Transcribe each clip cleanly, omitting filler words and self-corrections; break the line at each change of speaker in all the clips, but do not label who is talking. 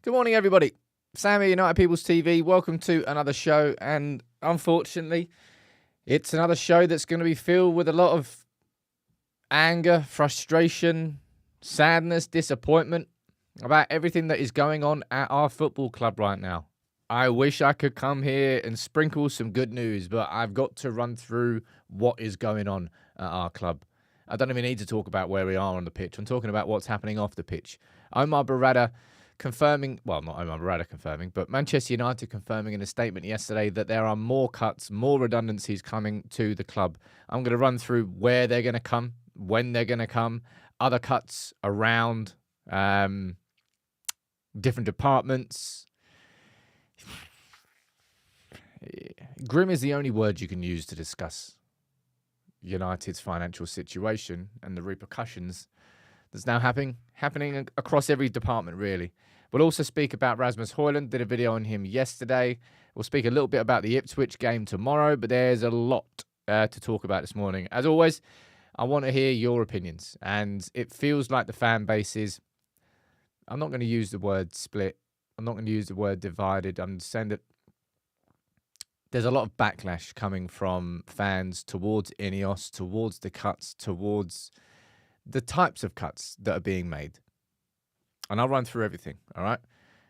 Good morning, everybody. Sammy, United People's TV. Welcome to another show. And unfortunately, it's another show that's going to be filled with a lot of anger, frustration, sadness, disappointment about everything that is going on at our football club right now. I wish I could come here and sprinkle some good news, but I've got to run through what is going on at our club. I don't even need to talk about where we are on the pitch. I'm talking about what's happening off the pitch. Berrada confirming, well, not Omar Berrada confirming, but Manchester United confirming in a statement yesterday that there are more cuts, more redundancies coming to the club. I'm going to run through where they're going to come, when they're going to come, other cuts around different departments. Grim is the only word you can use to discuss United's financial situation and the repercussions that's now happening across every department, really. We'll also speak about Rasmus Højlund. Did a video on him yesterday. We'll speak a little bit about the Ipswich game tomorrow, but there's a lot to talk about this morning. As always, I want to hear your opinions, and it feels like the fan base is, I'm not going to use the word split. I'm not going to use the word divided. I'm saying that there's a lot of backlash coming from fans towards INEOS, towards the cuts, towards the types of cuts that are being made. And I'll run through everything, all right?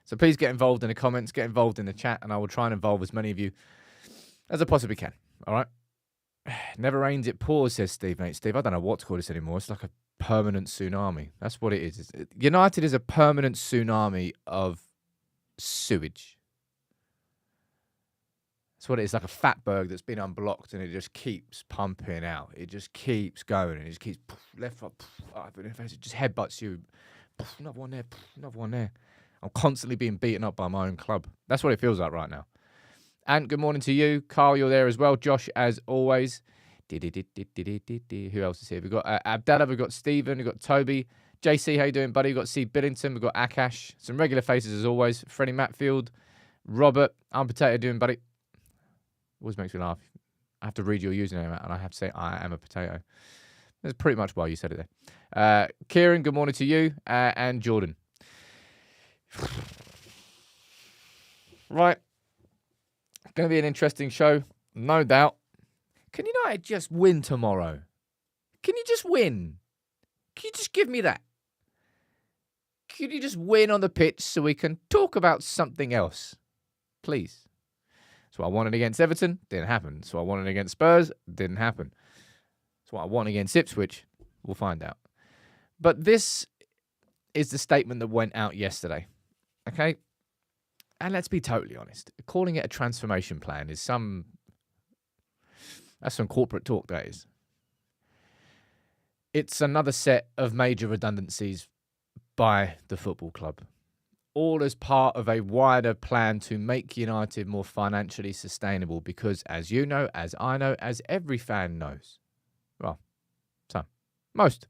So please get involved in the comments, get involved in the chat, and I will try and involve as many of you as I possibly can, all right? Never rains, it pours, says Steve. Mate, Steve, I don't know what to call this anymore. It's like a permanent tsunami. That's what it is. United is a permanent tsunami of sewage. That's what it is, like a fatberg that's been unblocked and it just keeps pumping out. It just keeps going and it just keeps left foot, it just headbutts you. Another one there, another one there. I'm constantly being beaten up by my own club. That's what it feels like right now. And good morning to you. Carl, you're there as well. Josh, as always. Who else is here? We've got Abdallah, we've got Stephen, we've got Toby. JC, how you doing, buddy? We've got C. Billington, we've got Akash. Some regular faces as always. Freddie Matfield, Robert. I'm Potato doing, buddy. Always makes me laugh. I have to read your username out and I have to say I am a potato. That's pretty much why you said it there. Kieran, good morning to you. And Jordan. Right. Going to be an interesting show, no doubt. Can United just win tomorrow? Can you just win? Can you just give me that? Can you just win on the pitch so we can talk about something else? Please. That's what I wanted against Everton. Didn't happen. That's what I wanted against Spurs. Didn't happen. That's what I want against Ipswich. We'll find out. But this is the statement that went out yesterday. Okay? And let's be totally honest. Calling it a transformation plan is that's some corporate talk, that is. It's another set of major redundancies by the football club. All as part of a wider plan to make United more financially sustainable because, as you know, as I know, as every fan knows, well, some, most,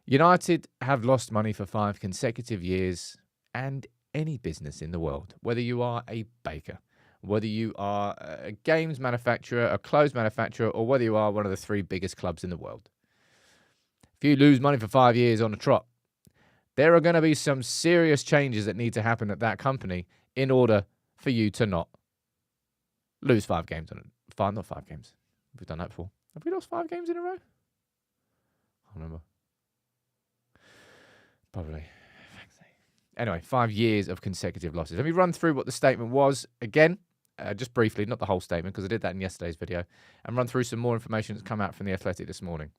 United have lost money for 5 consecutive years, and any business in the world, whether you are a baker, whether you are a games manufacturer, a clothes manufacturer, or whether you are one of the 3 biggest clubs in the world. If you lose money for 5 years on a trot, there are going to be some serious changes that need to happen at that company in order for you to not lose 5 games on it. Not 5 games. We've done that before. Have we lost 5 games in a row? I can't remember. Probably. Anyway, 5 years of consecutive losses. Let me run through what the statement was again, just briefly, not the whole statement, because I did that in yesterday's video, and run through some more information that's come out from The Athletic this morning.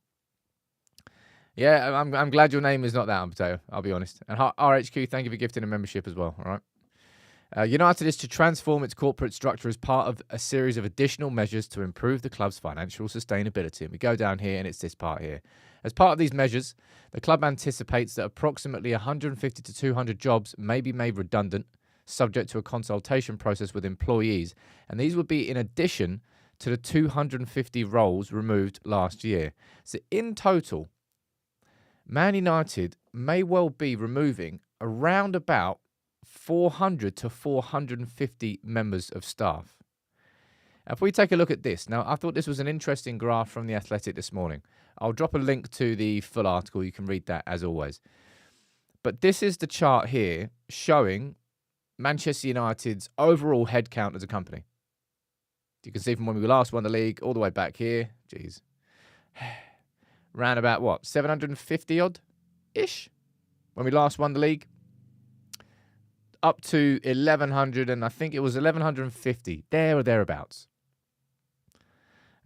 Yeah, I'm glad your name is not that, Potato, I'll be honest. And RHQ, thank you for gifting a membership as well, all right? United is to transform its corporate structure as part of a series of additional measures to improve the club's financial sustainability. And we go down here, and it's this part here. As part of these measures, the club anticipates that approximately 150 to 200 jobs may be made redundant, subject to a consultation process with employees. And these would be in addition to the 250 roles removed last year. So in total, Man United may well be removing around about 400 to 450 members of staff. If we take a look at this, now I thought this was an interesting graph from The Athletic this morning. I'll drop a link to the full article. You can read that as always. But this is the chart here showing Manchester United's overall headcount as a company. You can see from when we last won the league all the way back here. Jeez. Round about what? 750 odd ish when we last won the league. Up to 1100, and I think it was 1150, there or thereabouts.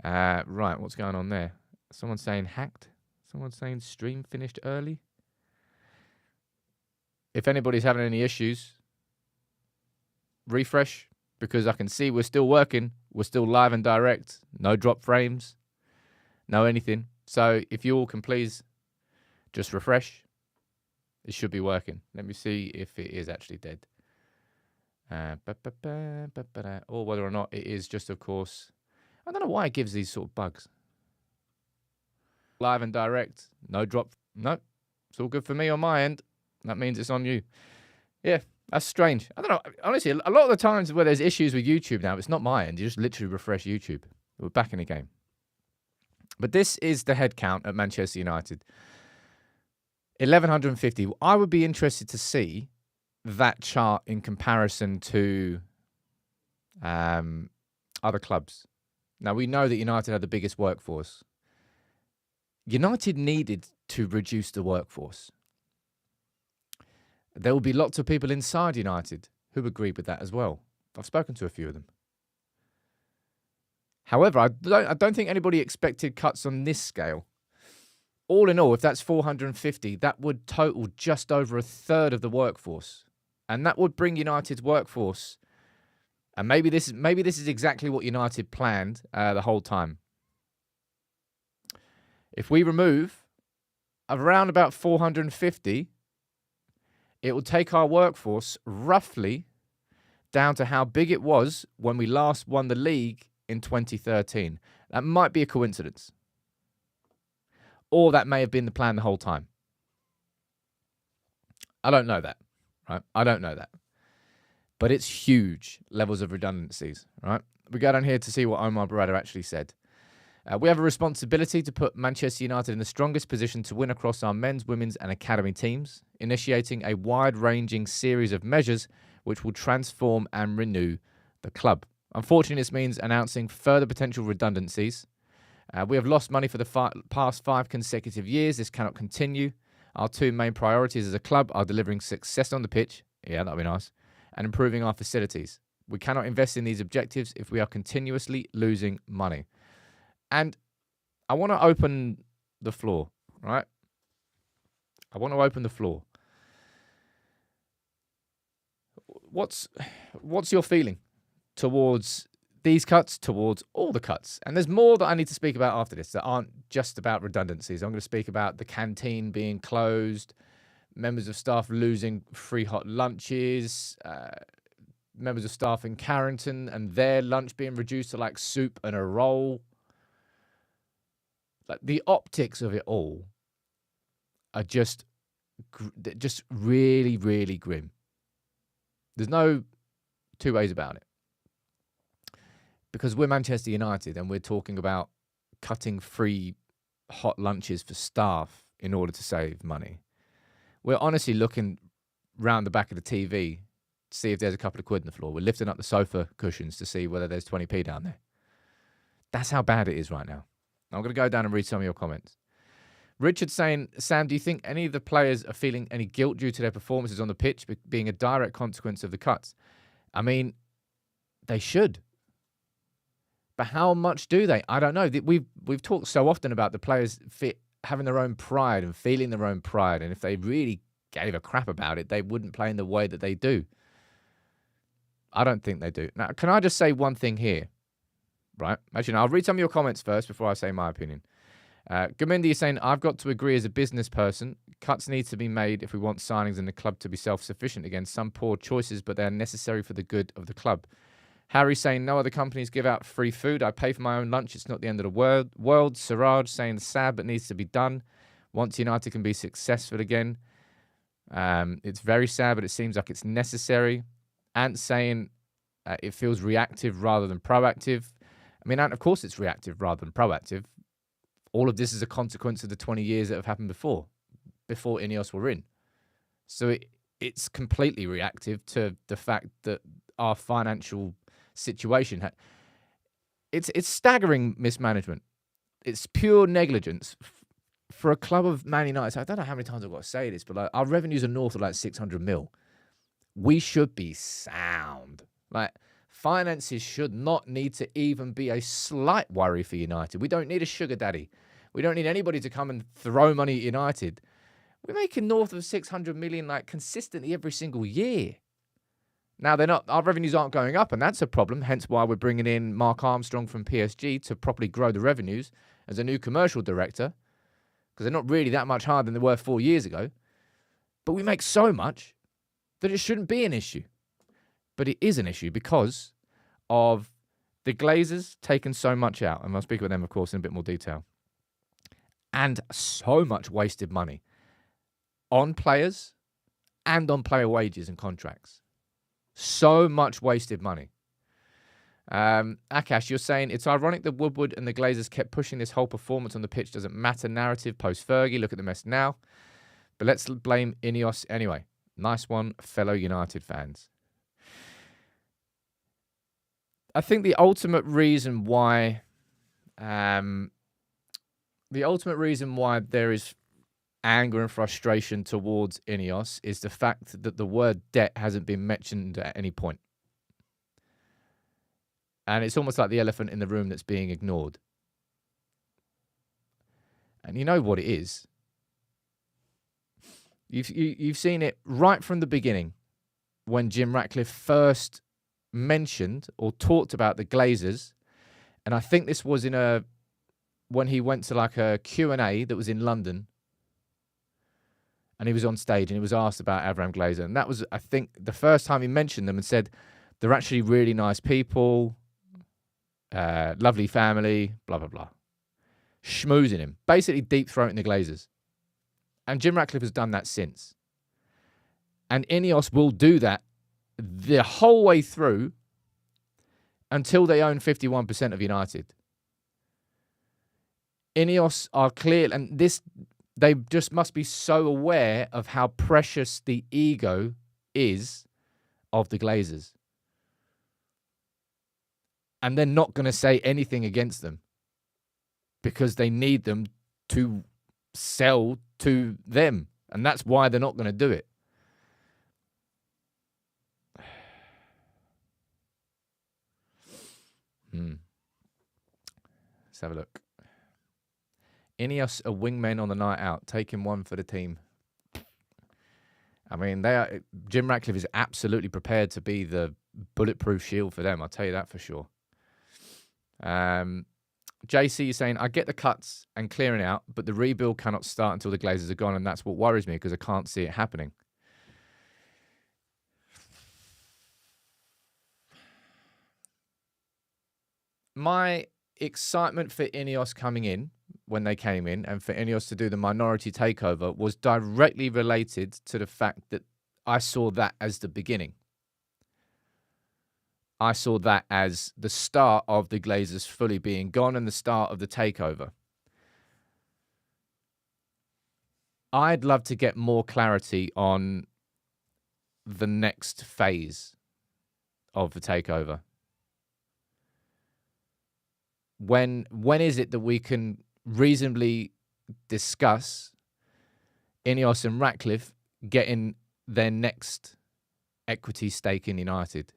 Right, what's going on there? Someone's saying hacked. Someone's saying stream finished early. If anybody's having any issues, refresh, because I can see we're still working. We're still live and direct. No drop frames. No anything. So if you all can please just refresh, it should be working. Let me see if it is actually dead. Or whether or not it is just, of course, I don't know why it gives these sort of bugs. Live and direct. No drop. No. It's all good for me on my end. That means it's on you. Yeah, that's strange. I don't know. Honestly, a lot of the times where there's issues with YouTube now, it's not my end. You just literally refresh YouTube. We're back in the game. But this is the head count at Manchester United. 1,150. I would be interested to see that chart in comparison to other clubs. Now, we know that United had the biggest workforce. United needed to reduce the workforce. There will be lots of people inside United who agree with that as well. I've spoken to a few of them. However, I don't think anybody expected cuts on this scale. All in all, if that's 450, that would total just over a third of the workforce. And that would bring United's workforce. And maybe this is exactly what United planned the whole time. If we remove around about 450, it will take our workforce roughly down to how big it was when we last won the league in 2013. That might be a coincidence. Or that may have been the plan the whole time. I don't know that, right? I don't know that. But it's huge levels of redundancies, right? We go down here to see what Omar Berrada actually said. We have a responsibility to put Manchester United in the strongest position to win across our men's, women's and academy teams, initiating a wide-ranging series of measures which will transform and renew the club. Unfortunately, this means announcing further potential redundancies. We have lost money for the past 5 consecutive years. This cannot continue. Our 2 main priorities as a club are delivering success on the pitch, yeah, that'd be nice, and improving our facilities. We cannot invest in these objectives if we are continuously losing money. And I want to open the floor, right? I want to open the floor. What's your feeling towards these cuts, towards all the cuts? And there's more that I need to speak about after this that aren't just about redundancies. I'm going to speak about the canteen being closed, members of staff losing free hot lunches, members of staff in Carrington and their lunch being reduced to like soup and a roll. Like the optics of it all are just really, really grim. There's no 2 ways about it. Because we're Manchester United and we're talking about cutting free hot lunches for staff in order to save money. We're honestly looking round the back of the TV to see if there's a couple of quid on the floor. We're lifting up the sofa cushions to see whether there's 20p down there. That's how bad it is right now. I'm going to go down and read some of your comments. Richard saying, Sam, do you think any of the players are feeling any guilt due to their performances on the pitch being a direct consequence of the cuts? I mean, they should. But how much do they? I don't know. We've talked so often about the players having their own pride and feeling their own pride. And if they really gave a crap about it, they wouldn't play in the way that they do. I don't think they do. Now, can I just say one thing here? Right? Actually, I'll read some of your comments first before I say my opinion. Gomindy is saying, I've got to agree as a business person. Cuts need to be made if we want signings in the club to be self-sufficient again. Some poor choices, but they're necessary for the good of the club. Harry saying, no other companies give out free food. I pay for my own lunch. It's not the end of the world. Siraj saying, sad, but needs to be done. Once United can be successful again. It's very sad, but it seems like it's necessary. Ant saying, it feels reactive rather than proactive. I mean, Ant, of course it's reactive rather than proactive. All of this is a consequence of the 20 years that have happened before INEOS were in. So it's completely reactive to the fact that our financial situation. It's staggering mismanagement. It's pure negligence. For a club of Man United, I don't know how many times I've got to say this, but like, our revenues are north of like 600 mil. We should be sound. Like, finances should not need to even be a slight worry for United. We don't need a sugar daddy. We don't need anybody to come and throw money at United. We're making north of 600 million like consistently every single year. Now, our revenues aren't going up, and that's a problem, hence why we're bringing in Mark Armstrong from PSG to properly grow the revenues as a new commercial director, because they're not really that much higher than they were 4 years ago. But we make so much that it shouldn't be an issue. But it is an issue because of the Glazers taking so much out, and I'll speak about them, of course, in a bit more detail, and so much wasted money on players and on player wages and contracts. So much wasted money. Akash, you're saying it's ironic that Woodward and the Glazers kept pushing this whole performance on the pitch doesn't matter narrative post-Fergie. Look at the mess now. But let's blame INEOS anyway. Nice one, fellow United fans. I think the ultimate reason why there is anger and frustration towards INEOS is the fact that the word debt hasn't been mentioned at any point. And it's almost like the elephant in the room that's being ignored. And you know what it is. You've seen it right from the beginning when Jim Ratcliffe first mentioned or talked about the Glazers. And I think this was when he went to like a Q&A that was in London. And he was on stage and he was asked about Avram Glazer. And that was, I think, the first time he mentioned them and said, they're actually really nice people, lovely family, blah, blah, blah. Schmoozing him. Basically deep-throating the Glazers. And Jim Ratcliffe has done that since. And INEOS will do that the whole way through until they own 51% of United. INEOS are clear, and they just must be so aware of how precious the ego is of the Glazers. And they're not going to say anything against them because they need them to sell to them. And that's why they're not going to do it. Let's have a look. INEOS are wingmen on the night out, taking one for the team. I mean, Jim Ratcliffe is absolutely prepared to be the bulletproof shield for them. I'll tell you that for sure. JC is saying, I get the cuts and clearing out, but the rebuild cannot start until the Glazers are gone, and that's what worries me because I can't see it happening. My excitement for INEOS coming in, when they came in, and for INEOS to do the minority takeover was directly related to the fact that I saw that as the beginning. I saw that as the start of the Glazers fully being gone and the start of the takeover. I'd love to get more clarity on the next phase of the takeover. When is it that we can reasonably discuss INEOS and Ratcliffe getting their next equity stake in United?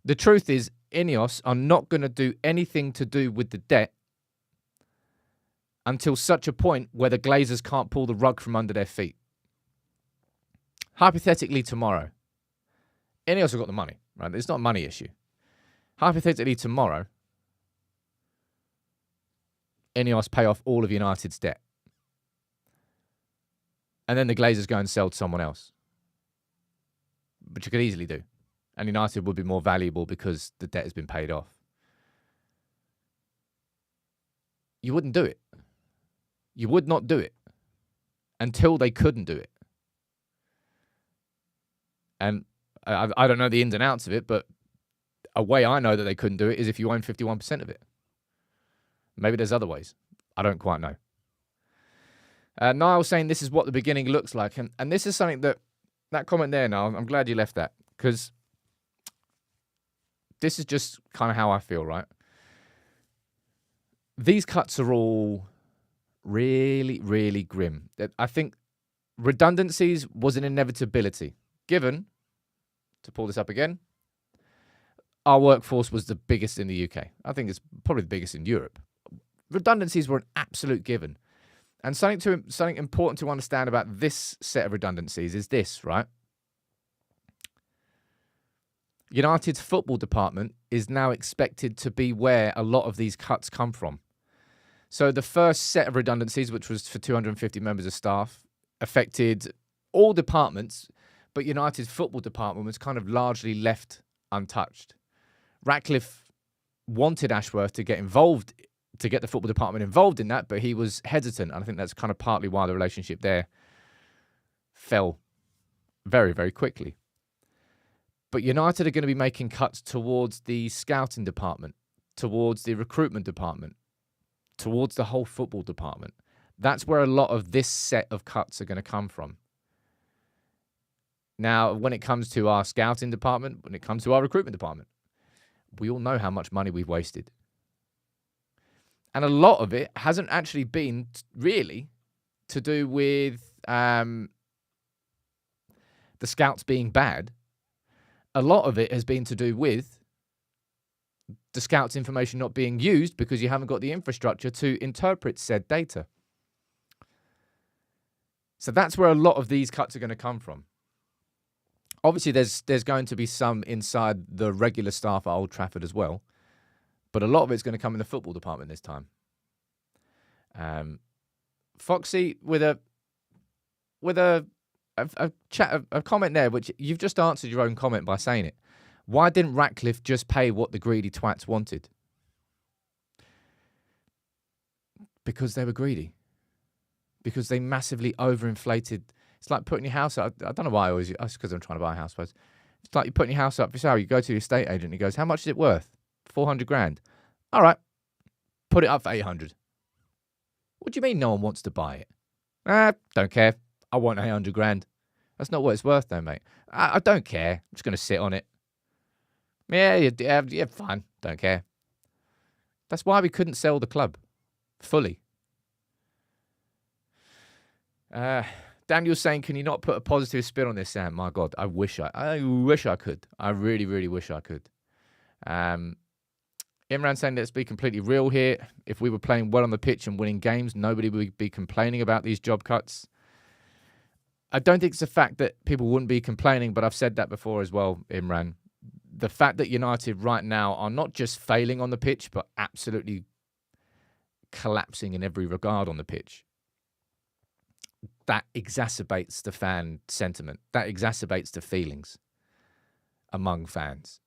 The truth is, INEOS are not going to do anything to do with the debt until such a point where the Glazers can't pull the rug from under their feet. Hypothetically, tomorrow, INEOS have got the money, right? It's not a money issue. Hypothetically, tomorrow, INEOS pay off all of United's debt. And then the Glazers go and sell to someone else. Which you could easily do. And United would be more valuable because the debt has been paid off. You wouldn't do it. You would not do it until they couldn't do it. And I don't know the ins and outs of it, but a way I know that they couldn't do it is if you own 51% of it. Maybe there's other ways. I don't quite know. Niall saying this is what the beginning looks like. And this is something that comment there, Niall, I'm glad you left that, because this is just kind of how I feel, right? These cuts are all really, really grim. I think redundancies was an inevitability, given, to pull this up again, our workforce was the biggest in the UK. I think it's probably the biggest in Europe. Redundancies were an absolute given. And something important to understand about this set of redundancies is this, right? United's football department is now expected to be where a lot of these cuts come from. So the first set of redundancies, which was for 250 members of staff, affected all departments, but United's football department was kind of largely left untouched. Ratcliffe wanted Ashworth to get involved, to get the football department involved in that, but he was hesitant. And I think that's kind of partly why the relationship there fell very, very quickly. But United are going to be making cuts towards the scouting department, towards the recruitment department, towards the whole football department. That's where a lot of this set of cuts are going to come from. Now, when it comes to our scouting department, when it comes to our recruitment department, we all know how much money we've wasted. And a lot of it hasn't actually been really to do with the scouts being bad. A lot of it has been to do with the scouts' information not being used because you haven't got the infrastructure to interpret said data. So that's where a lot of these cuts are going to come from. Obviously, there's going to be some inside the regular staff at Old Trafford as well, but a lot of it's going to come in the football department this time. Foxy with a comment there, which you've just answered your own comment by saying it. Why didn't Ratcliffe just pay what the greedy twats wanted? Because they were greedy. Because they massively overinflated. It's like putting your house up. I don't know why I always. That's because I'm trying to buy a house. But it's like you're putting your house up for sale. You go to the estate agent and he goes, "How much is it worth?" 400 grand. All right, put it up for 800. What do you mean no one wants to buy it? Don't care. I want 800 grand. That's not what it's worth, though, mate. I don't care. I'm just going to sit on it. Yeah, fine. Don't care. That's why we couldn't sell the club fully. Daniel's saying, can you not put a positive spin on this, Sam? My God, I wish I could. I really, really wish I could. Imran saying, let's be completely real here. If we were playing well on the pitch and winning games, nobody would be complaining about these job cuts. I don't think it's a fact that people wouldn't be complaining, but I've said that before as well, Imran. The fact that United right now are not just failing on the pitch, but absolutely collapsing in every regard on the pitch, that exacerbates the fan sentiment. That exacerbates the feelings among fans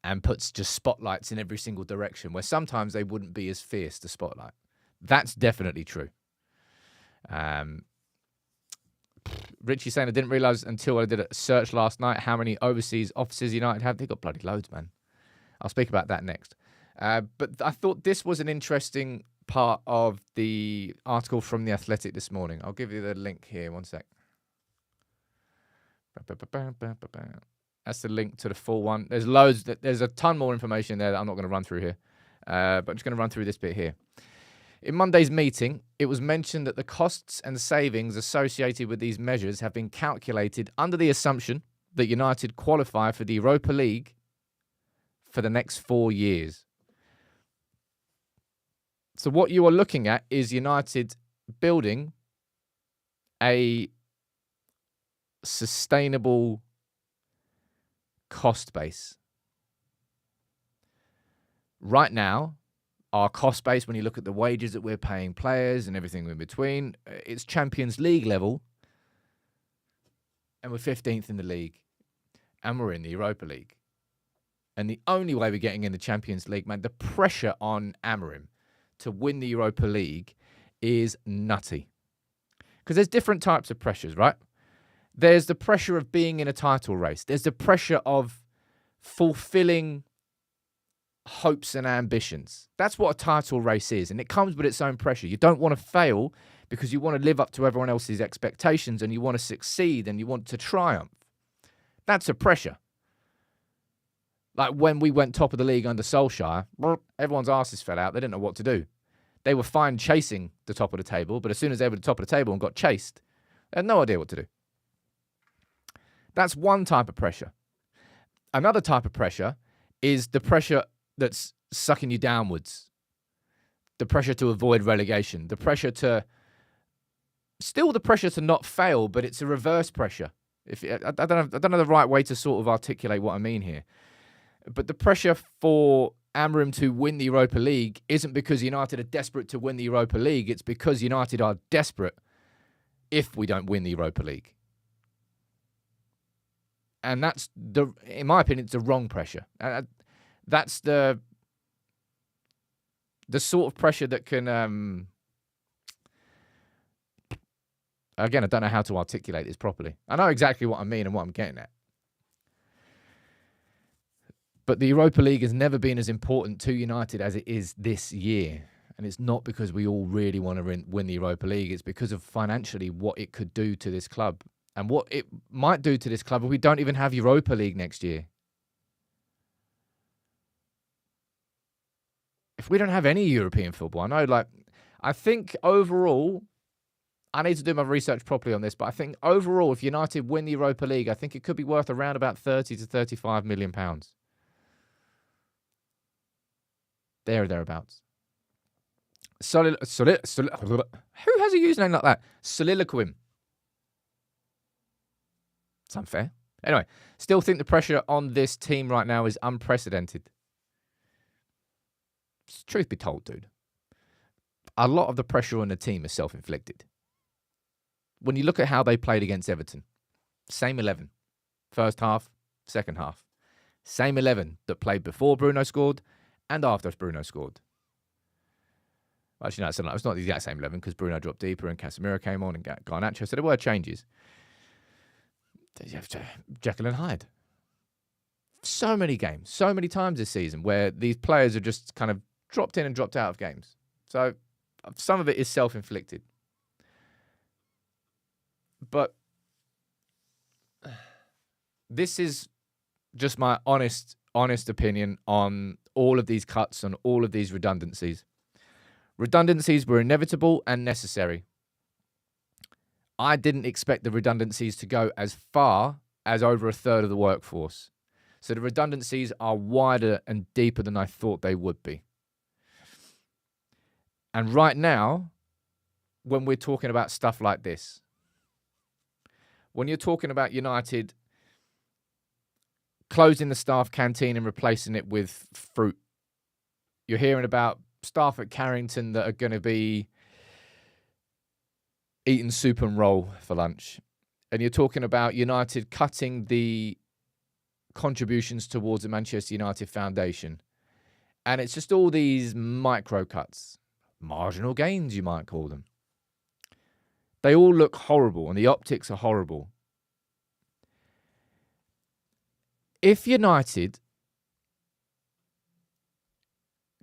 and puts just spotlights in every single direction where sometimes they wouldn't be as fierce, the spotlight. That's definitely true. Richie saying, I didn't realise until I did a search last night how many overseas offices United have. They've got bloody loads, man. I'll speak about that next. But I thought this was an interesting part of the article from The Athletic this morning. I'll give you the link here. One sec. That's the link to the full one. There's loads. There's a ton more information there that I'm not going to run through here. But I'm just going to run through this bit here. In Monday's meeting, it was mentioned that the costs and savings associated with these measures have been calculated under the assumption that United qualify for the Europa League for the next 4 years. So what you are looking at is United building a sustainable cost base. Right now, our cost base, when you look at the wages that we're paying players and everything in between, it's Champions League level. And we're 15th in the league. And we're in the Europa League. And the only way we're getting in the Champions League, man, the pressure on Amorim to win the Europa League is nutty. Because there's different types of pressures, right? There's the pressure of being in a title race. There's the pressure of fulfilling hopes and ambitions. That's what a title race is, and it comes with its own pressure. You don't want to fail because you want to live up to everyone else's expectations and you want to succeed and you want to triumph. That's a pressure. Like when we went top of the league under Solskjaer, everyone's asses fell out. They didn't know what to do. They were fine chasing the top of the table, but as soon as they were at the top of the table and got chased, they had no idea what to do. That's one type of pressure. Another type of pressure is the pressure that's sucking you downwards. The pressure to avoid relegation. The pressure to... Still the pressure to not fail, but it's a reverse pressure. I don't know the right way to sort of articulate what I mean here. But the pressure for Amram to win the Europa League isn't because United are desperate to win the Europa League. It's because United are desperate if we don't win the Europa League. And that's, in my opinion, it's the wrong pressure. That's the sort of pressure that can... Again, I don't know how to articulate this properly. I know exactly what I mean and what I'm getting at. But the Europa League has never been as important to United as it is this year. And it's not because we all really want to win the Europa League. It's because of financially what it could do to this club. And what it might do to this club if we don't even have Europa League next year. If we don't have any European football, I think overall, I need to do my research properly on this, but I think overall, if United win the Europa League, I think it could be worth around about 30 to 35 million pounds. There or thereabouts. Who has a username like that? Soliloquim. It's unfair. Anyway, still think the pressure on this team right now is unprecedented. Truth be told, dude, a lot of the pressure on the team is self-inflicted. When you look at how they played against Everton, same 11. First half, second half. Same 11 that played before Bruno scored and after Bruno scored. Actually, no, it's not the exact same 11 because Bruno dropped deeper and Casemiro came on and Garnacho. So there were changes. You have Jekyll and Hyde. So many games, so many times this season where these players have just kind of dropped in and dropped out of games. So some of it is self-inflicted. But this is just my honest opinion on all of these cuts, on all of these redundancies. Redundancies were inevitable and necessary. I didn't expect the redundancies to go as far as over a third of the workforce. So the redundancies are wider and deeper than I thought they would be. And right now, when we're talking about stuff like this, when you're talking about United closing the staff canteen and replacing it with fruit, you're hearing about staff at Carrington that are going to be eating soup and roll for lunch. And you're talking about United cutting the contributions towards the Manchester United Foundation. And it's just all these micro cuts. Marginal gains, you might call them. They all look horrible and the optics are horrible. If United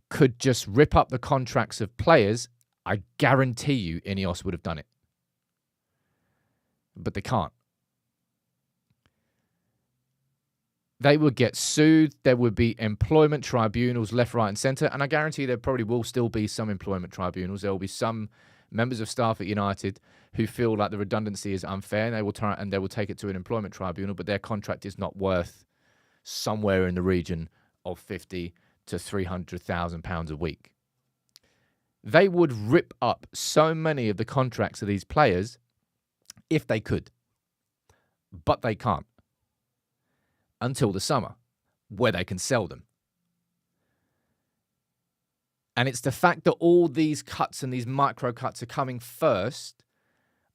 could just rip up the contracts of players, I guarantee you INEOS would have done it. But they can't. They would get sued. There would be employment tribunals left, right, and centre. And I guarantee there probably will still be some employment tribunals. There will be some members of staff at United who feel like the redundancy is unfair, and they will take it to an employment tribunal, but their contract is not worth somewhere in the region of 50 to 300,000 pounds a week. They would rip up so many of the contracts of these players if they could, but they can't until the summer, where they can sell them. And it's the fact that all these cuts and these micro cuts are coming first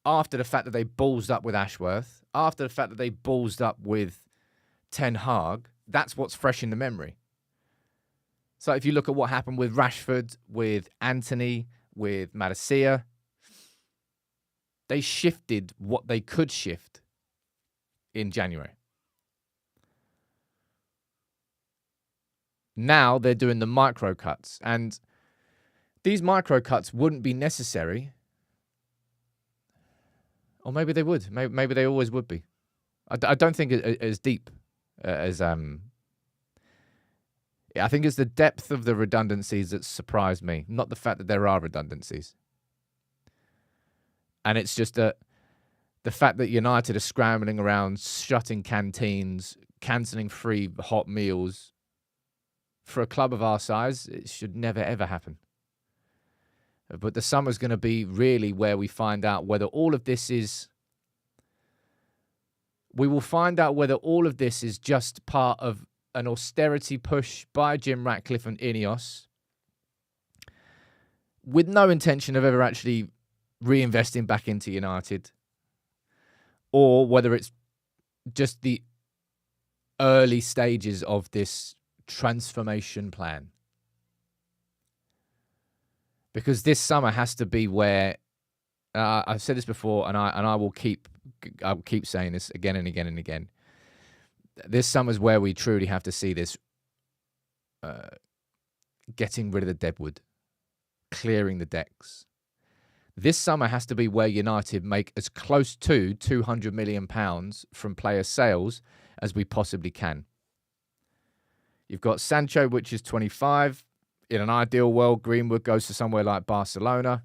after the fact that they ballsed up with Ashworth, after the fact that they ballsed up with Ten Hag. That's what's fresh in the memory. So if you look at what happened with Rashford, with Anthony, with Madisia, they shifted what they could shift in January. Now they're doing the micro cuts, and these micro cuts wouldn't be necessary Or maybe they would. Maybe they always would be. I don't think as deep as I think it's the depth of the redundancies that surprised me, not the fact that there are redundancies. And it's just that the fact that United are scrambling around, shutting canteens, cancelling free hot meals. For a club of our size, it should never, ever happen. But the summer's going to be really where we find out whether all of this is... We will find out whether all of this is just part of an austerity push by Jim Ratcliffe and INEOS with no intention of ever actually reinvesting back into United, or whether it's just the early stages of this transformation plan. Because this summer has to be where I've said this before, and I will keep saying this again and again and again. This summer's where we truly have to see this getting rid of the deadwood, clearing the decks. This summer has to be where United make as close to £200 million from player sales as we possibly can. You've got Sancho, which is 25. In an ideal world, Greenwood goes to somewhere like Barcelona.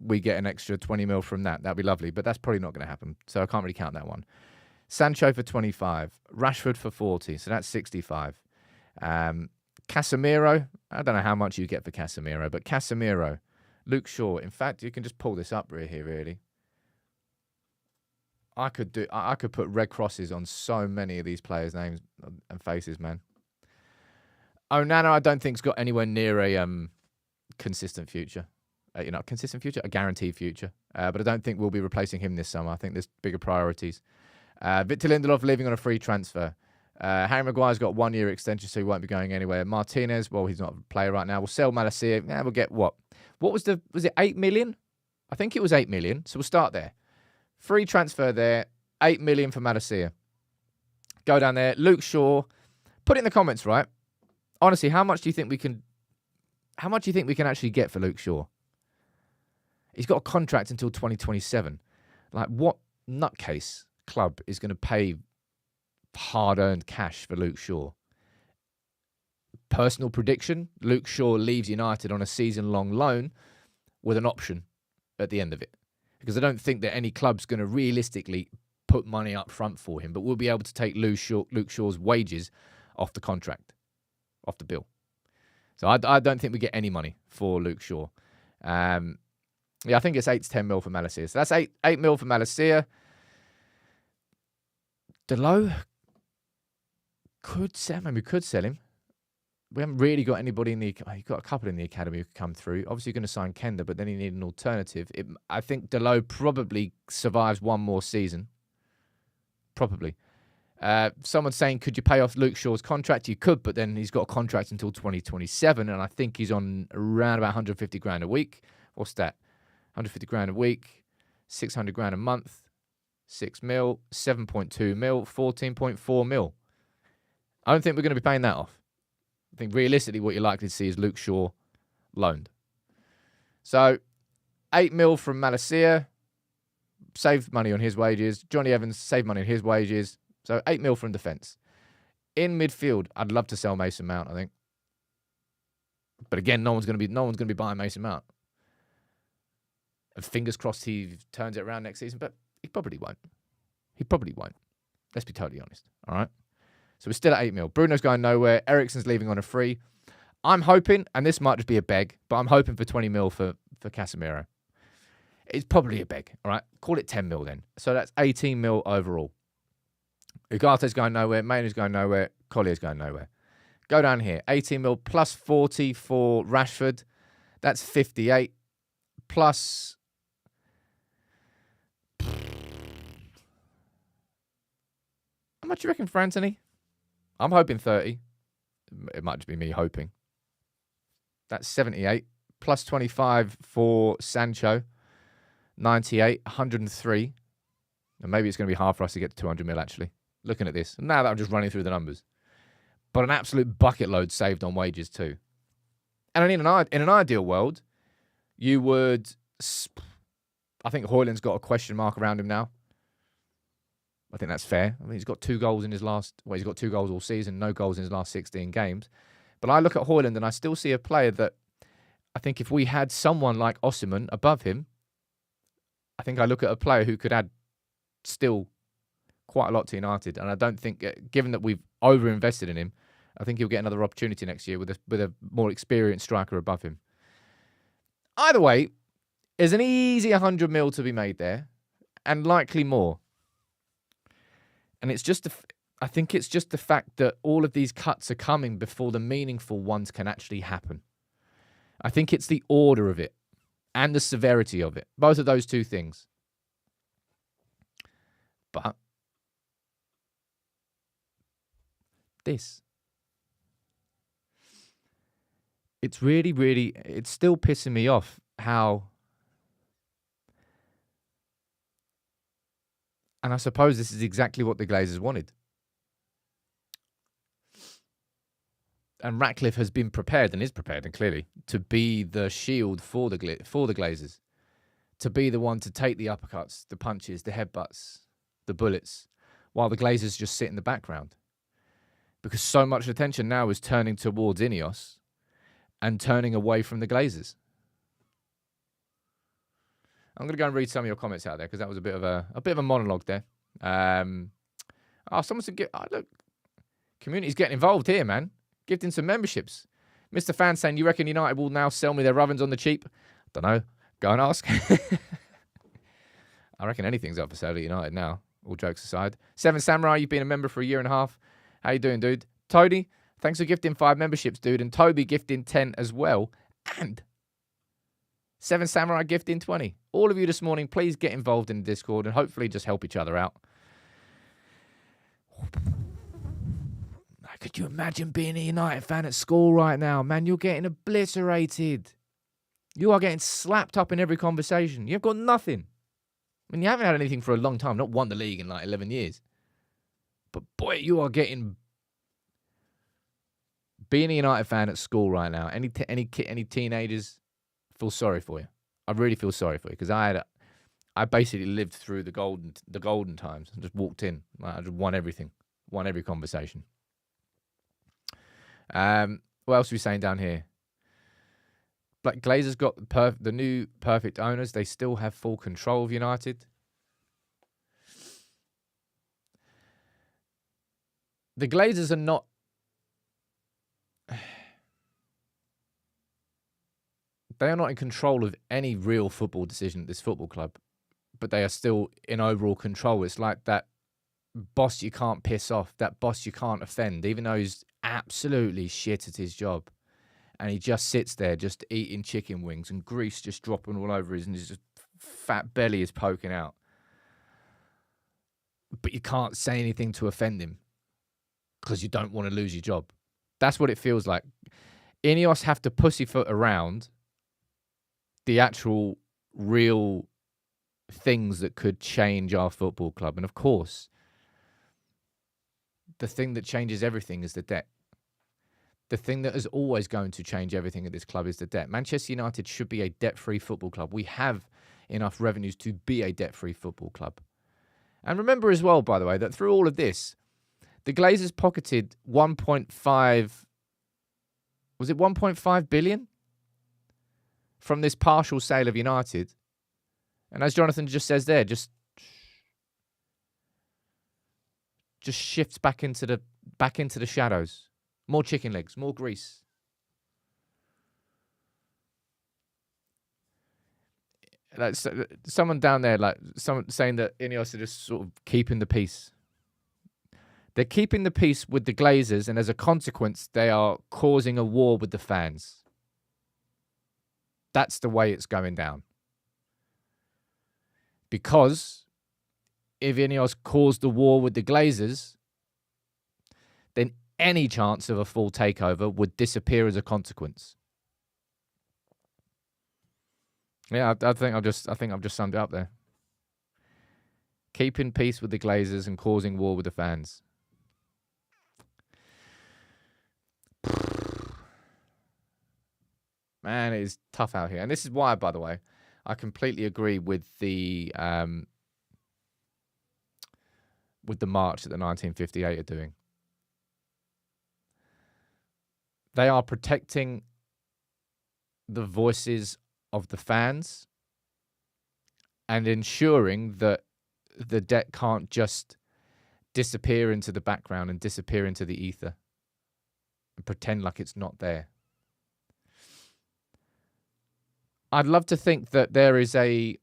We get an extra 20 mil from that. That'd be lovely, but that's probably not going to happen. So I can't really count that one. Sancho for 25. Rashford for 40. So that's 65. Casemiro. I don't know how much you get for Casemiro, but Casemiro. Luke Shaw. In fact, you can just pull this up right here, really. I could put red crosses on so many of these players' names and faces, man. Onana, I don't think's got anywhere near a consistent future. Consistent future, a guaranteed future. But I don't think we'll be replacing him this summer. I think there's bigger priorities. Victor Lindelof leaving on a free transfer. Harry Maguire's got 1 year extension, so he won't be going anywhere. Martinez, well, he's not a player right now. We'll sell Malacia. We'll get what? What was it 8 million? I think it was 8 million. So we'll start there. Free transfer there. 8 million for Malacia. Go down there. Luke Shaw. Put it in the comments, right? Honestly, how much do you think we can actually get for Luke Shaw? He's got a contract until 2027. Like, what nutcase club is going to pay hard-earned cash for Luke Shaw? Personal prediction, Luke Shaw leaves United on a season-long loan with an option at the end of it. Because I don't think that any club's going to realistically put money up front for him, but we'll be able to take Luke Shaw's wages off the contract, off the bill. So I don't think we get any money for Luke Shaw. I think it's 8 to 10 mil for Malacia. So that's 8 mil for Malacia. Delo could sell him. We haven't really got anybody you've got a couple in the academy who could come through. Obviously, you're going to sign Kenda, but then you need an alternative. I think Delo probably survives one more season. Probably. Someone's saying, could you pay off Luke Shaw's contract? You could, but then he's got a contract until 2027, and I think he's on around about 150 grand a week. What's that? 150 grand a week, 600 grand a month, 6 mil, 7.2 mil, 14.4 mil. I don't think we're going to be paying that off. I think realistically what you're likely to see is Luke Shaw loaned. So 8 mil from Malacia, saved money on his wages. Johnny Evans saved money on his wages. So 8 mil from defence. In midfield, I'd love to sell Mason Mount, I think. But again, no one's going to be buying Mason Mount. And fingers crossed he turns it around next season, but he probably won't. Let's be totally honest. All right. So we're still at 8 mil. Bruno's going nowhere. Eriksen's leaving on a free. I'm hoping, and this might just be a beg, but I'm hoping for 20 mil for Casemiro. It's probably a beg. All right. Call it 10 mil then. So that's 18 mil overall. Ugarte's going nowhere. Mainer's going nowhere. Collier's going nowhere. Go down here. 18 mil plus 40 for Rashford. That's 58. Plus... How much do you reckon for Anthony? I'm hoping 30. It might just be me hoping. That's 78. Plus 25 for Sancho. 98. 103. And maybe it's going to be hard for us to get to 200 mil, actually. Looking at this. Now that I'm just running through the numbers. But an absolute bucket load saved on wages too. And in an ideal world, you would... I think Højlund's got a question mark around him now. I think that's fair. I mean, he's got 2 goals in his last... Well, he's got 2 goals all season, no goals in his last 16 games. But I look at Højlund and I still see a player that I think if we had someone like Osimhen above him, I think I look at a player who could add still quite a lot to United. And I don't think, given that we've over-invested in him, I think he'll get another opportunity next year with a more experienced striker above him. Either way, there's an easy 100 mil to be made there, and likely more. And it's just, I think it's just the fact that all of these cuts are coming before the meaningful ones can actually happen. I think it's the order of it and the severity of it. Both of those two things. But this. It's really, it's still pissing me off how... And I suppose this is exactly what the Glazers wanted. And Ratcliffe has been prepared and is prepared, and clearly, to be the shield for the Glazers. To be the one to take the uppercuts, the punches, the headbutts, the bullets, while the Glazers just sit in the background. Because so much attention now is turning towards INEOS and turning away from the Glazers. I'm going to go and read some of your comments out there because that was a bit of a monologue there. Someone said, look, community's getting involved here, man. Gifting some memberships. Mr. Fan saying, you reckon United will now sell me their ovens on the cheap? Don't know. Go and ask. I reckon anything's up for sale at United now. All jokes aside. 7 Samurai, you've been a member for a year and a half. How you doing, dude? Tony, thanks for gifting 5 memberships, dude. And Toby gifting 10 as well. And 7 Samurai gifting 20. All of you this morning, please get involved in the Discord and hopefully just help each other out. Could you imagine being a United fan at school right now? Man, you're getting obliterated. You are getting slapped up in every conversation. You've got nothing. I mean, you haven't had anything for a long time. Not won the league in like 11 years. But boy, you are getting... Being a United fan at school right now, any teenagers, feel sorry for you. I really feel sorry for you because I basically lived through the golden times and just walked in. I just won everything. Won every conversation. What else are we saying down here? But Glazers got the new perfect owners. They still have full control of United. The Glazers are not... They are not in control of any real football decision at this football club. But they are still in overall control. It's like that boss you can't piss off. That boss you can't offend. Even though he's absolutely shit at his job. And he just sits there just eating chicken wings and grease just dropping all over his and his fat belly is poking out. But you can't say anything to offend him because you don't want to lose your job. That's what it feels like. INEOS have to pussyfoot around the actual real things that could change our football club. And of course, the thing that changes everything is the debt. The thing that is always going to change everything at this club is the debt. Manchester United should be a debt-free football club. We have enough revenues to be a debt-free football club. And remember as well, by the way, that through all of this, the Glazers pocketed 1.5... Was it 1.5 billion? From this partial sale of United. And as Jonathan just says there, just shifts back into the shadows. More chicken legs, more grease. Like someone down there, like someone saying that INEOS are just sort of keeping the peace. They're keeping the peace with the Glazers, and as a consequence, they are causing a war with the fans. That's the way it's going down. Because if INEOS caused the war with the Glazers, then any chance of a full takeover would disappear as a consequence. Yeah, I think I've just summed it up there. Keeping peace with the Glazers and causing war with the fans. Man, it is tough out here. And this is why, by the way, I completely agree with the march that the 1958 are doing. They are protecting the voices of the fans and ensuring that the debt can't just disappear into the background and disappear into the ether and pretend like it's not there. I'd love to think that there is a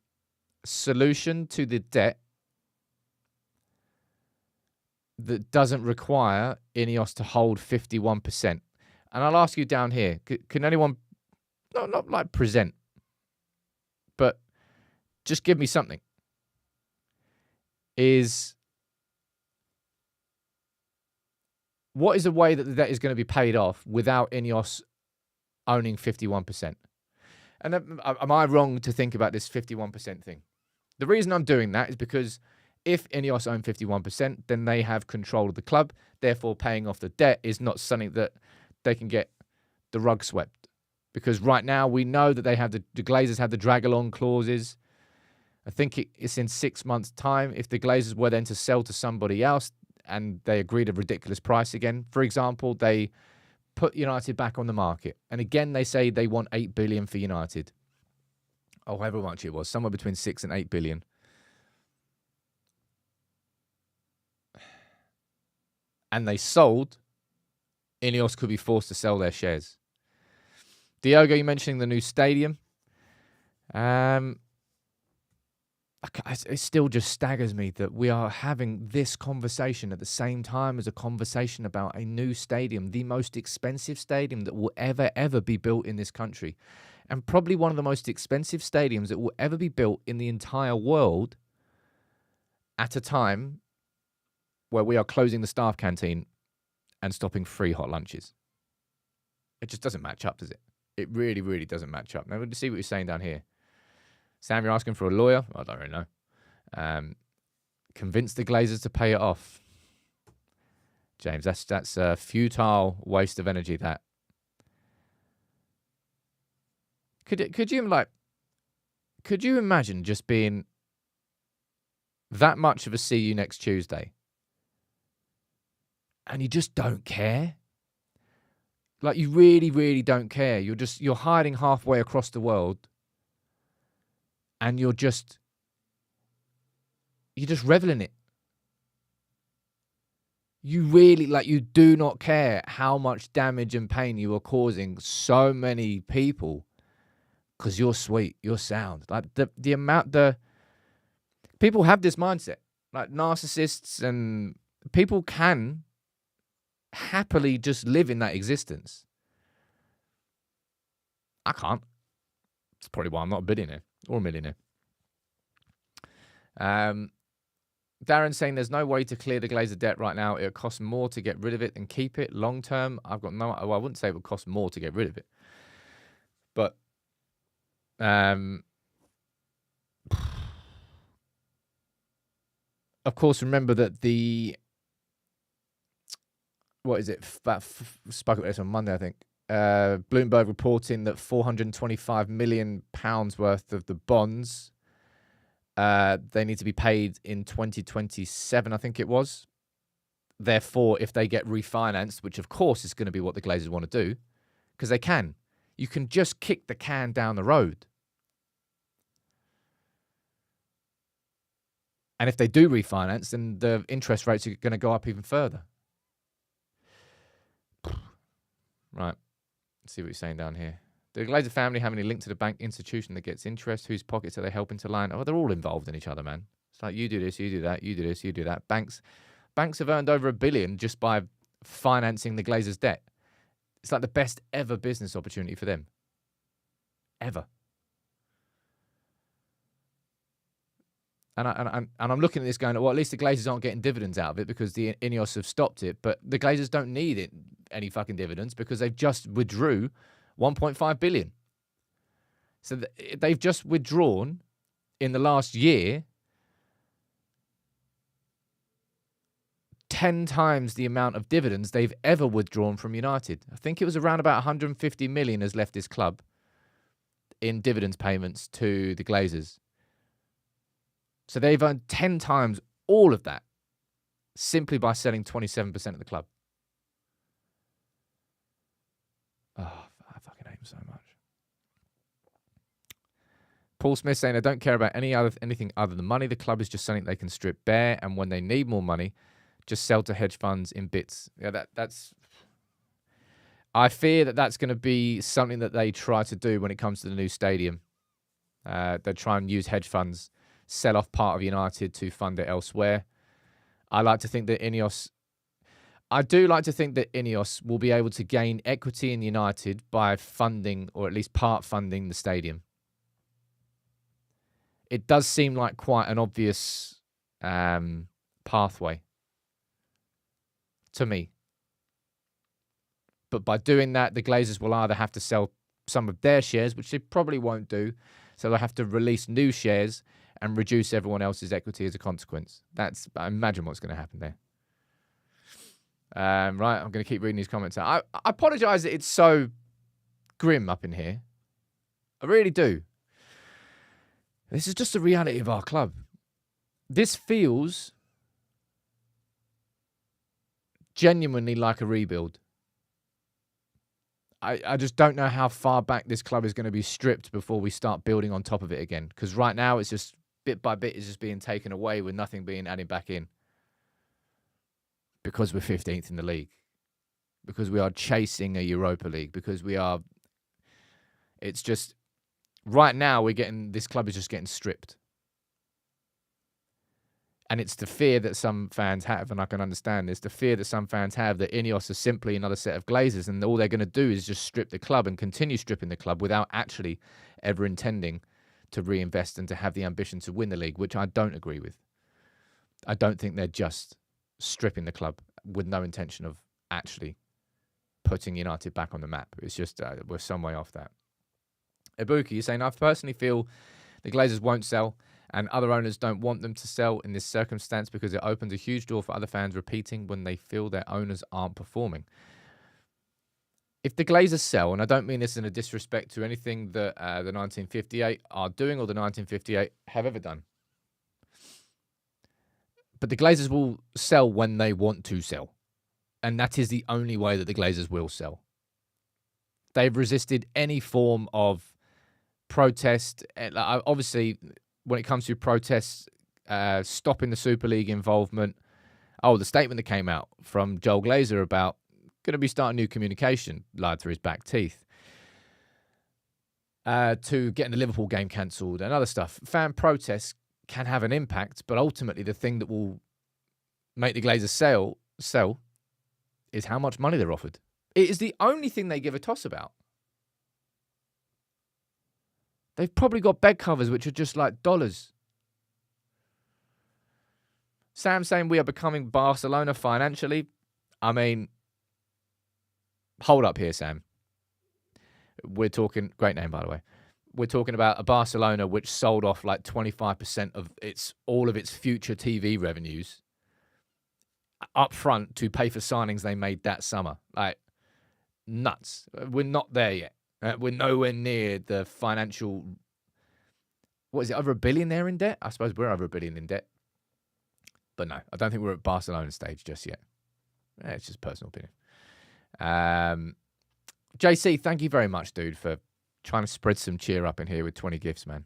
solution to the debt that doesn't require INEOS to hold 51%. And I'll ask you down here, can anyone, not like present, but just give me something, what is a way that the debt is going to be paid off without INEOS owning 51%? And am I wrong to think about this 51% thing? The reason I'm doing that is because if INEOS own 51%, then they have control of the club. Therefore, paying off the debt is not something that they can get the rug swept. Because right now, we know that they have the Glazers have the drag-along clauses. I think it's in 6 months' time. If the Glazers were then to sell to somebody else and they agreed a ridiculous price again, for example, they put United back on the market. And again, they say they want 8 billion for United. Oh, however much it was, somewhere between 6 and 8 billion. And they sold, INEOS could be forced to sell their shares. Diogo, you mentioning the new stadium. It still just staggers me that we are having this conversation at the same time as a conversation about a new stadium, the most expensive stadium that will ever be built in this country. And probably one of the most expensive stadiums that will ever be built in the entire world at a time where we are closing the staff canteen and stopping free hot lunches. It just doesn't match up, does it? It really, really doesn't match up. Now, we'll see what you're saying down here. Sam, you're asking for a lawyer? I don't really know. Convince the Glazers to pay it off. James, that's a futile waste of energy, that. Could you imagine just being that much of a see you next Tuesday and you just don't care? Like, you really, really don't care. You're hiding halfway across the world and you're just reveling it. You really, you do not care how much damage and pain you are causing so many people because you're sweet, you're sound. Like, people have this mindset. Like, narcissists and people can happily just live in that existence. I can't. That's probably why I'm not a billionaire or a millionaire. Darren's saying there's no way to clear the Glazer debt right now. It would cost more to get rid of it than keep it long term. I wouldn't say it would cost more to get rid of it. But of course, remember that spoke about this on Monday, I think. Bloomberg reporting that £425 million worth of the bonds, they need to be paid in 2027, I think it was. Therefore, if they get refinanced, which of course is going to be what the Glazers want to do, because they can. You can just kick the can down the road. And if they do refinance, then the interest rates are going to go up even further. Right. Let's see what you're saying down here. The Glazer family have any link to the bank institution that gets interest? Whose pockets are they helping to line? Oh, they're all involved in each other, man. It's like, you do this, you do that, you do this, you do that. Banks have earned over $1 billion just by financing the Glazers' debt. It's like the best ever business opportunity for them. Ever. And I'm looking at this going, well, at least the Glazers aren't getting dividends out of it because the INEOS have stopped it. But the Glazers don't need any fucking dividends because they've just withdrew 1.5 billion. So they've just withdrawn in the last year 10 times the amount of dividends they've ever withdrawn from United. I think it was around about 150 million has left this club. in dividends payments to the Glazers. So they've earned 10 times all of that simply by selling 27% of the club. Oh, I fucking hate him so much. Paul Smith saying, I don't care about anything other than money. The club is just something they can strip bare, and when they need more money, just sell to hedge funds in bits. Yeah, that's... I fear that that's going to be something that they try to do when it comes to the new stadium. They try and use hedge funds, sell off part of United to fund it elsewhere. I do like to think that INEOS will be able to gain equity in United by funding, or at least part funding, the stadium. It does seem like quite an obvious pathway to me. But by doing that, the Glazers will either have to sell some of their shares, which they probably won't do, so they'll have to release new shares and reduce everyone else's equity as a consequence. I imagine what's going to happen there. Right, I'm going to keep reading these comments out. I apologise that it's so grim up in here. I really do. This is just the reality of our club. This feels genuinely like a rebuild. I just don't know how far back this club is going to be stripped before we start building on top of it again. Because right now, it's just bit by bit, it's just being taken away with nothing being added back in. Because we're 15th in the league. Because we are chasing a Europa League. Because it's just, right now, this club is just getting stripped. And it's the fear that some fans have, and I can understand this, the fear that some fans have that INEOS is simply another set of Glazers, and all they're going to do is just strip the club and continue stripping the club without actually ever intending to reinvest and to have the ambition to win the league, which I don't agree with. I don't think they're just stripping the club with no intention of actually putting United back on the map. It's just we're some way off that. Ibuki, you're saying, I personally feel the Glazers won't sell and other owners don't want them to sell in this circumstance because it opens a huge door for other fans repeating when they feel their owners aren't performing. If the Glazers sell, and I don't mean this in a disrespect to anything that the 1958 are doing or the 1958 have ever done, but the Glazers will sell when they want to sell. And that is the only way that the Glazers will sell. They've resisted any form of protest. Obviously, when it comes to protests, stopping the Super League involvement, the statement that came out from Joel Glazer about going to be starting new communication, lied through his back teeth, to getting the Liverpool game cancelled and other stuff. Fan protests can have an impact, but ultimately the thing that will make the Glazers sell is how much money they're offered. It is the only thing they give a toss about. They've probably got bed covers which are just like dollars. Sam saying we are becoming Barcelona financially. I mean, hold up here, Sam. We're talking, great name, by the way. We're talking about a Barcelona which sold off like 25% of all of its future TV revenues up front to pay for signings they made that summer. Like, nuts. We're not there yet. We're nowhere near the financial... What is it, over $1 billion they're in debt? I suppose we're over $1 billion in debt. But no, I don't think we're at Barcelona stage just yet. It's just personal opinion. JC, thank you very much, dude, for trying to spread some cheer up in here with 20 gifts, man.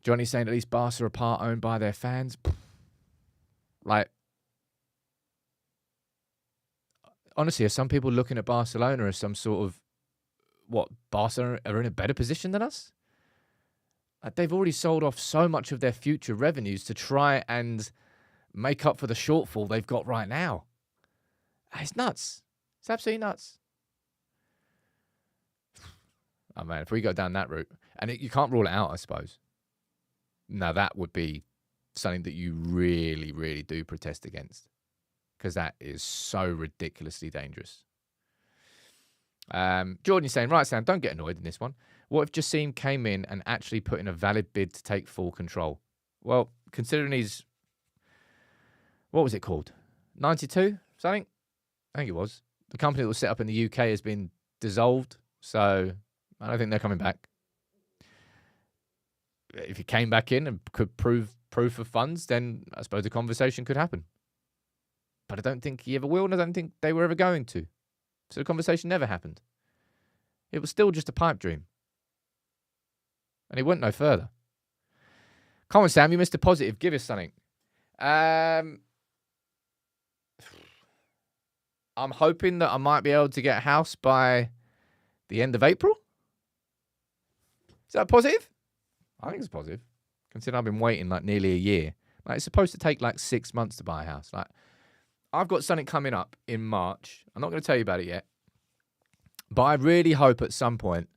Johnny saying at least Barca are part owned by their fans. Like, honestly, are some people looking at Barcelona as some sort of, Barca are in a better position than us? They've already sold off so much of their future revenues to try and make up for the shortfall they've got right now. It's nuts. It's absolutely nuts. Oh, man, if we go down that route, and you can't rule it out, I suppose. Now, that would be something that you really, really do protest against, because that is so ridiculously dangerous. Jordan is saying, right, Sam, don't get annoyed in this one. What if Jassim came in and actually put in a valid bid to take full control? Well, considering he's, what was it called? 92? Something? I think it was. The company that was set up in the UK has been dissolved. So, I don't think they're coming back. If he came back in and could prove proof of funds, then I suppose the conversation could happen. But I don't think he ever will, and I don't think they were ever going to. So the conversation never happened. It was still just a pipe dream. And it went no further. Come on, Sam, you missed a positive. Give us something. I'm hoping that I might be able to get a house by the end of April. Is that positive? I think it's positive. Considering I've been waiting like nearly a year. Like, it's supposed to take like 6 months to buy a house. Like, I've got something coming up in March. I'm not going to tell you about it yet. But I really hope at some point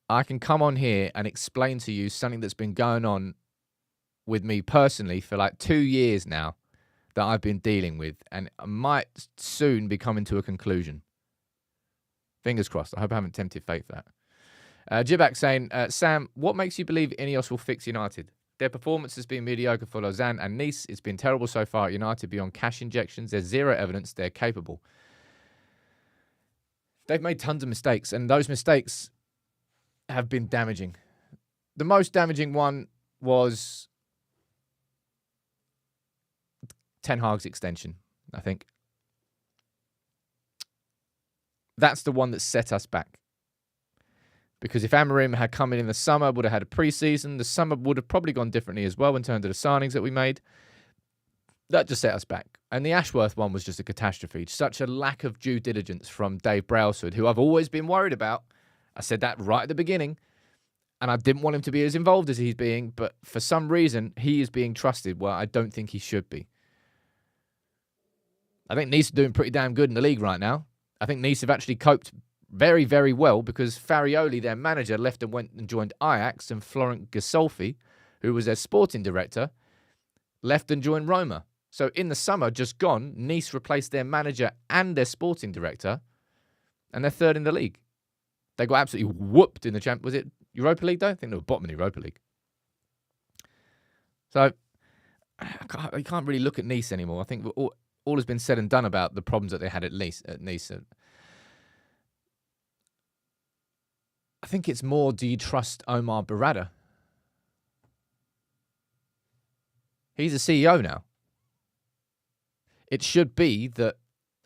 I can come on here and explain to you something that's been going on with me personally for like 2 years now that I've been dealing with. And I might soon be coming to a conclusion. Fingers crossed. I hope I haven't tempted fate for that. Jibak saying, Sam, what makes you believe INEOS will fix United? Their performance has been mediocre for Lausanne and Nice. It's been terrible so far at United beyond cash injections. There's zero evidence they're capable. They've made tons of mistakes, and those mistakes have been damaging. The most damaging one was Ten Hag's extension, I think. That's the one that set us back. Because if Amorim had come in the summer, would have had a pre-season, the summer would have probably gone differently as well in terms of the signings that we made. That just set us back. And the Ashworth one was just a catastrophe. Such a lack of due diligence from Dave Brailsford, who I've always been worried about. I said that right at the beginning. And I didn't want him to be as involved as he's being. But for some reason, he is being trusted where I don't think he should be. I think Nice are doing pretty damn good in the league right now. I think Nice have actually coped very, very well because Farioli, their manager, left and went and joined Ajax, and Florent Gisolfi, who was their sporting director, left and joined Roma. So in the summer just gone, Nice replaced their manager and their sporting director, and they're third in the league. They got absolutely whooped in the was it Europa League though? I think they were bottom in the Europa League. So you can't really look at Nice anymore. I think all has been said and done about the problems that they had at Nice. I think it's more, do you trust Omar Berrada? He's a CEO now. It should be that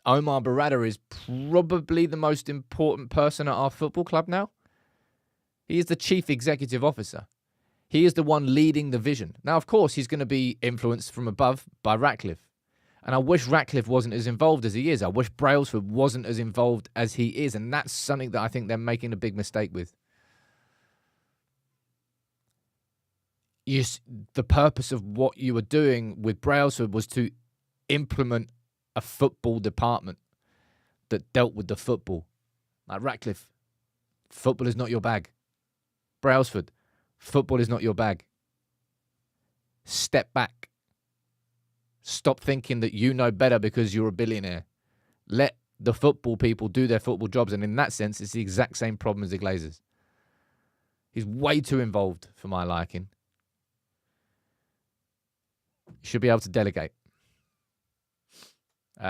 Omar Berrada is probably the most important person at our football club now. He is the chief executive officer. He is the one leading the vision. Now, of course, he's going to be influenced from above by Ratcliffe. And I wish Ratcliffe wasn't as involved as he is. I wish Brailsford wasn't as involved as he is. And that's something that I think they're making a big mistake with. The purpose of what you were doing with Brailsford was to implement a football department that dealt with the football. Like Ratcliffe, football is not your bag. Brailsford, football is not your bag. Step back. Stop thinking that you know better because you're a billionaire. Let the football people do their football jobs. And in that sense, it's the exact same problem as the Glazers. He's way too involved for my liking. You should be able to delegate. What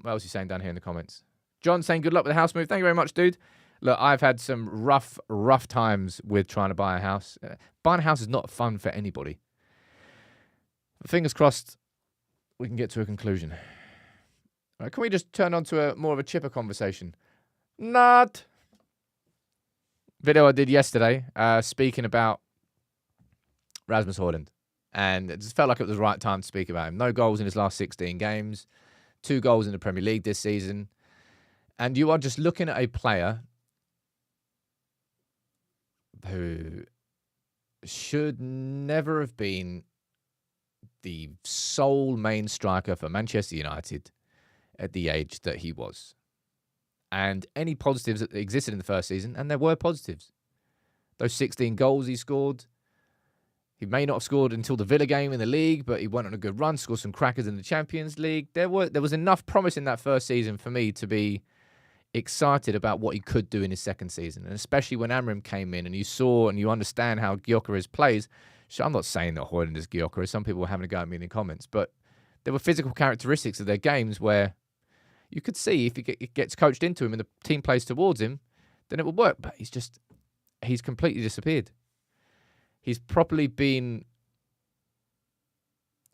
else are you saying down here in the comments? John saying good luck with the house move. Thank you very much, dude. Look, I've had some rough times with trying to buy a house. Buying a house is not fun for anybody. But fingers crossed, we can get to a conclusion. All right, can we just turn on to more of a chipper conversation? Not. Video I did yesterday, speaking about Rasmus Højlund. And it just felt like it was the right time to speak about him. No goals in his last 16 games. 2 goals in the Premier League this season. And you are just looking at a player who should never have been the sole main striker for Manchester United at the age that he was. And any positives that existed in the first season, and there were positives. Those 16 goals he scored. He may not have scored until the Villa game in the league, but he went on a good run, scored some crackers in the Champions League. There was enough promise in that first season for me to be excited about what he could do in his second season. And especially when Amorim came in and you saw and you understand how Gyökeres plays. So I'm not saying that Højlund is Gyökeres. Some people were having a go at me in the comments. But there were physical characteristics of their games where you could see if he gets coached into him and the team plays towards him, then it would work. But he's just he's completely disappeared. He's properly been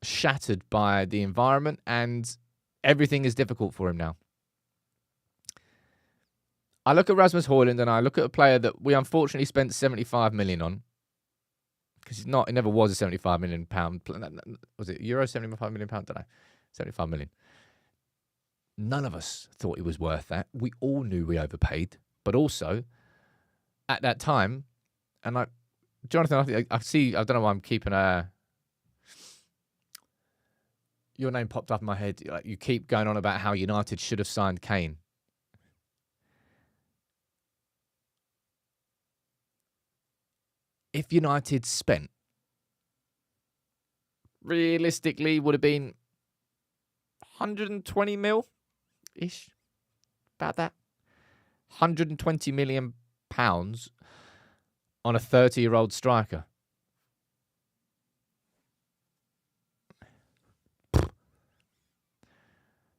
shattered by the environment, and everything is difficult for him now. I look at Rasmus Højlund and I look at a player that we unfortunately spent 75 million on, because he never was a 75 million pound. Was it euro 75 million pound? I don't know. 75 million. None of us thought he was worth that. We all knew we overpaid, but also at that time, and Jonathan, I see. I don't know why I'm keeping your name popped up in my head. Like, you keep going on about how United should have signed Kane. If United spent, realistically, would have been 120 mil-ish, about that. 120 million pounds on a 30-year-old striker.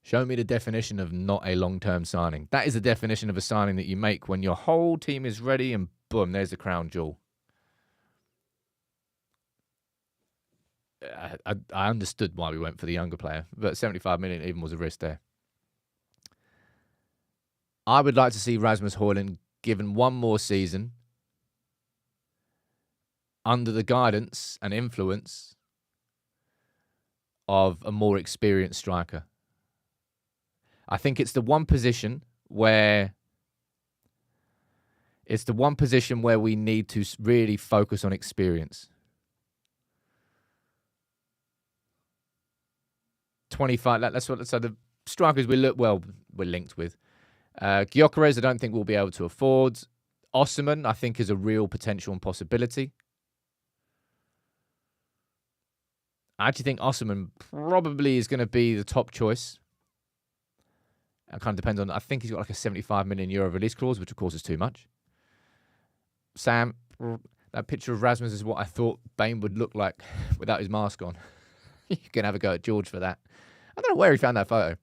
Show me the definition of not a long-term signing. That is the definition of a signing that you make when your whole team is ready and boom, there's the crown jewel. I understood why we went for the younger player, but 75 million even was a risk there. I would like to see Rasmus Højlund given one more season under the guidance and influence of a more experienced striker. I think it's the one position where we need to really focus on experience. 25. That's what. So the strikers we're linked with. Gyökeres, I don't think we'll be able to afford. Osimhen, I think, is a real potential and possibility. I actually think Osimhen probably is going to be the top choice. It kind of depends on. I think he's got like a 75 million euro release clause, which of course is too much. Sam, that picture of Rasmus is what I thought Bane would look like without his mask on. You can have a go at George for that. I don't know where he found that photo.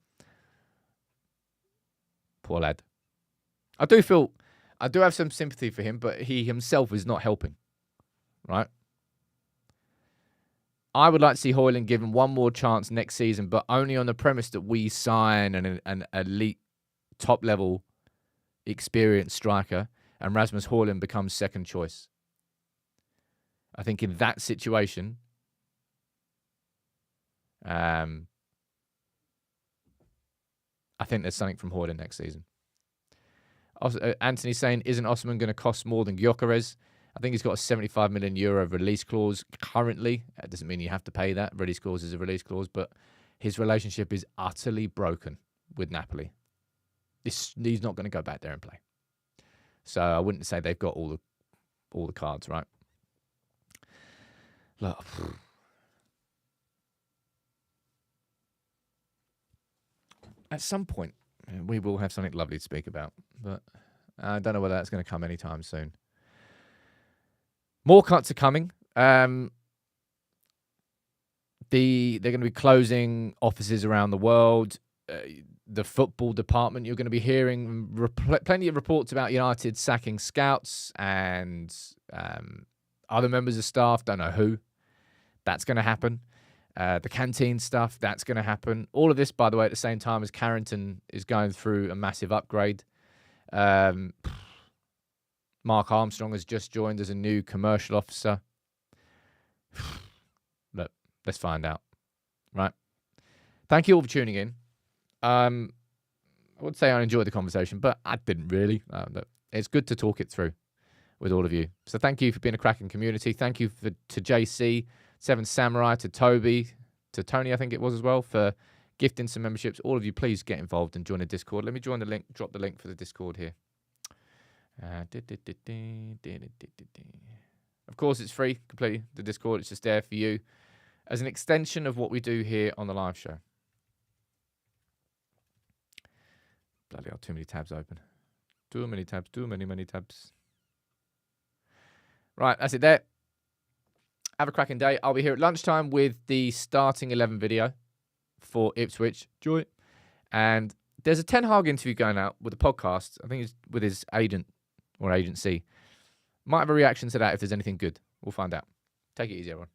Poor lad. I do have some sympathy for him, but he himself is not helping. Right? I would like to see Højlund given one more chance next season, but only on the premise that we sign an elite, top-level, experienced striker, and Rasmus Højlund becomes second choice. I think in that situation, I think there's something from Højlund next season. Also, Anthony's saying, isn't Osimhen going to cost more than Gyökeres? I think he's got a 75 million euro release clause currently. That doesn't mean you have to pay that. Release clause is a release clause, but his relationship is utterly broken with Napoli. He's not going to go back there and play. So I wouldn't say they've got all the cards, right? Look, at some point, we will have something lovely to speak about, but I don't know whether that's going to come anytime soon. More cuts are coming. They're going to be closing offices around the world. The football department, you're going to be hearing plenty of reports about United sacking scouts and other members of staff. Don't know who. That's going to happen. The canteen stuff, that's going to happen. All of this, by the way, at the same time as Carrington is going through a massive upgrade. Mark Armstrong has just joined as a new commercial officer. Look, let's find out. Right. Thank you all for tuning in. I would say I enjoyed the conversation, but I didn't really. Look, it's good to talk it through with all of you. So thank you for being a cracking community. Thank you to JC, Seven Samurai, to Toby, to Tony, I think it was as well, for gifting some memberships. All of you, please get involved and join the Discord. Let me join the link, drop the link for the Discord here. Of course, it's free completely. The Discord, it's just there for you as an extension of what we do here on the live show. Bloody hell, too many tabs open. Too many tabs, too many tabs. Right, that's it there. Have a cracking day. I'll be here at lunchtime with the starting 11 video for Ipswich. Joy. And there's a Ten Hag interview going out with a podcast. I think it's with his agent or agency. Might have a reaction to that if there's anything good. We'll find out. Take it easy, everyone.